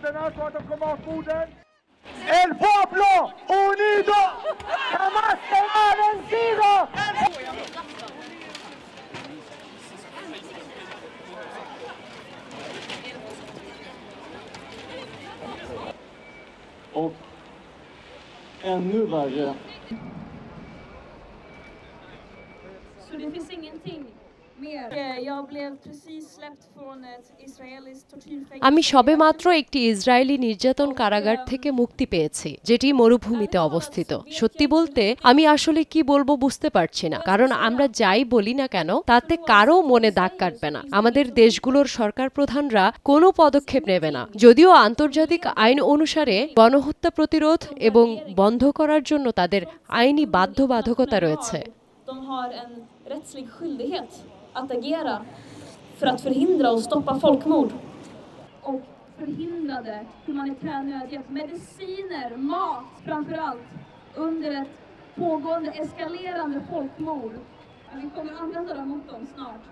ordenato como acuden. El pueblo unido jamás será vencido. Och ännu värre. Så det finns ingenting mer. Jag blev precis släppt från ett israeliskt tortyrfängelse. আমি সবেমাত্র একটি ইসরায়েলি নির্যাতন কারাগার থেকে মুক্তি পেয়েছি, যেটি মরুভূমিতে অবস্থিত। সত্যি বলতে আমি আসলে কি বলবো বুঝতে পারছি না, কারণ আমরা যাই বলি না কেন তাতে কারো মনে দাগ কাটবে না। আমাদের দেশগুলোর সরকার প্রধানরা কোনো পদক্ষেপ নেবে না, যদিও আন্তর্জাতিক আইন অনুসারে গণহত্যা প্রতিরোধ এবং বন্ধ করার জন্য তাদের আইনি বাধ্যবাধকতা রয়েছে। De har en rättslig skyldighet att agera för att förhindra och stoppa folkmord. Och förhindrade humanitär nödhjälp, mediciner, mat framförallt under ett pågående eskalerande folkmord. Vi kommer använda dem mot dem snart.